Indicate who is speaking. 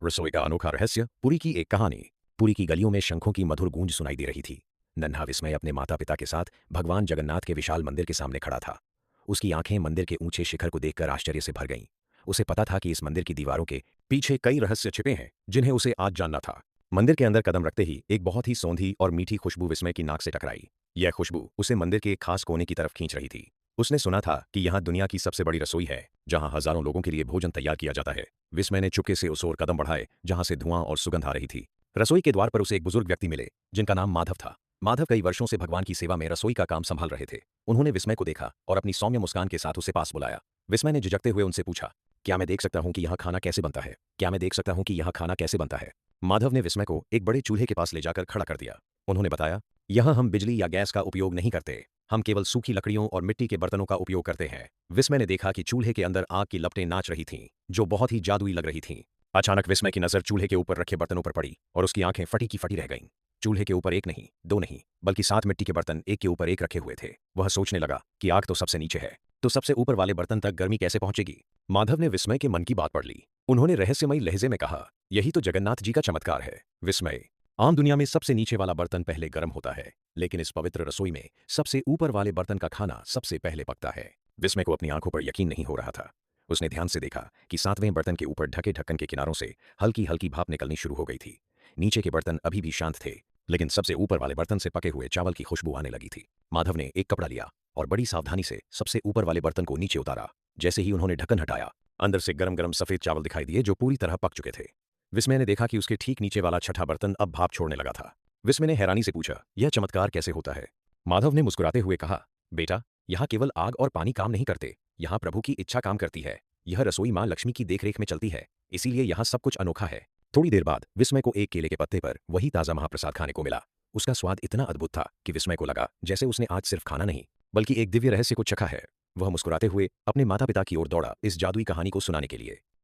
Speaker 1: रसोई का अनोखा रहस्य। पुरी की एक कहानी। पुरी की गलियों में शंखों की मधुर गूंज सुनाई दे रही थी। नन्हा विस्मय अपने माता पिता के साथ भगवान जगन्नाथ के विशाल मंदिर के सामने खड़ा था। उसकी आंखें मंदिर के ऊंचे शिखर को देखकर आश्चर्य से भर गईं। उसे पता था कि इस मंदिर की दीवारों के पीछे कई रहस्य छिपे हैं जिन्हें उसे आज जानना था। मंदिर के अंदर कदम रखते ही एक बहुत ही सौंधी और मीठी खुशबू विस्मय की नाक से टकराई। यह खुशबू उसे मंदिर के एक खास कोने की तरफ खींच रही थी। उसने सुना था कि यहाँ दुनिया की सबसे बड़ी रसोई है, जहाँ हजारों लोगों के लिए भोजन तैयार किया जाता है। विस्मय ने चुपके से उस ओर कदम बढ़ाए जहां से धुआं और सुगंध आ रही थी। रसोई के द्वार पर उसे एक बुजुर्ग व्यक्ति मिले जिनका नाम माधव था। माधव कई वर्षों से भगवान की सेवा में रसोई का काम संभाल रहे थे। उन्होंने विस्मय को देखा और अपनी सौम्य मुस्कान के साथ उसे पास बुलाया। विस्मय ने झिझकते हुए उनसे पूछा, क्या मैं देख सकता हूं कि यहाँ खाना कैसे बनता है? क्या मैं देख सकता हूं कि यहाँ खाना कैसे बनता है? माधव ने विस्मय को एक बड़े चूल्हे के पास ले जाकर खड़ा कर दिया। उन्होंने बताया, यहाँ हम बिजली या गैस का उपयोग नहीं करते। हम केवल सूखी लकड़ियों और मिट्टी के बर्तनों का उपयोग करते हैं। विस्मय ने देखा कि चूल्हे के अंदर आग की लपटें नाच रही थीं, जो बहुत ही जादुई लग रही थीं। अचानक विस्मय की नजर चूल्हे के ऊपर रखे बर्तनों पर पड़ी और उसकी आंखें फटी की फटी रह गईं। चूल्हे के ऊपर एक नहीं, दो नहीं, बल्कि 7 मिट्टी के बर्तन एक के ऊपर एक रखे हुए थे। वह सोचने लगा कि आग तो सबसे नीचे है, तो सबसे ऊपर वाले बर्तन तक गर्मी कैसे पहुंचेगी? माधव ने विस्मय के मन की बात पढ़ ली। उन्होंने रहस्यमयी लहजे में कहा, यही तो जगन्नाथ जी का चमत्कार है। विस्मय, आम दुनिया में सबसे नीचे वाला बर्तन पहले गर्म होता है, लेकिन इस पवित्र रसोई में सबसे ऊपर वाले बर्तन का खाना सबसे पहले पकता है। विस्मय को अपनी आंखों पर यकीन नहीं हो रहा था। उसने ध्यान से देखा कि 7वें बर्तन के ऊपर ढके ढक्कन के किनारों से हल्की हल्की भाप निकलनी शुरू हो गई थी। नीचे के बर्तन अभी भी शांत थे, लेकिन सबसे ऊपर वाले बर्तन से पके हुए चावल की खुशबू आने लगी थी। माधव ने एक कपड़ा लिया और बड़ी सावधानी से सबसे ऊपर वाले बर्तन को नीचे उतारा। जैसे ही उन्होंने ढक्कन हटाया, अंदर से गरम गरम सफेद चावल दिखाई दिए जो पूरी तरह पक चुके थे। विस्मय ने देखा कि उसके ठीक नीचे वाला छठा बर्तन अब भाप छोड़ने लगा था। विस्मय ने हैरानी से पूछा, यह चमत्कार कैसे होता है? माधव ने मुस्कुराते हुए कहा, बेटा, यहाँ केवल आग और पानी काम नहीं करते, यहाँ प्रभु की इच्छा काम करती है। यह रसोई माँ लक्ष्मी की देखरेख में चलती है, इसीलिए यहाँ सब कुछ अनोखा है। थोड़ी देर बाद विस्मय को एक केले के पत्ते पर वही ताजा महाप्रसाद खाने को मिला। उसका स्वाद इतना अद्भुत था कि विस्मय को लगा जैसे उसने आज सिर्फ खाना नहीं, बल्कि एक दिव्य रहस्य को चखा है। वह मुस्कुराते हुए अपने माता पिता की ओर दौड़ा इस जादुई कहानी को सुनाने के लिए।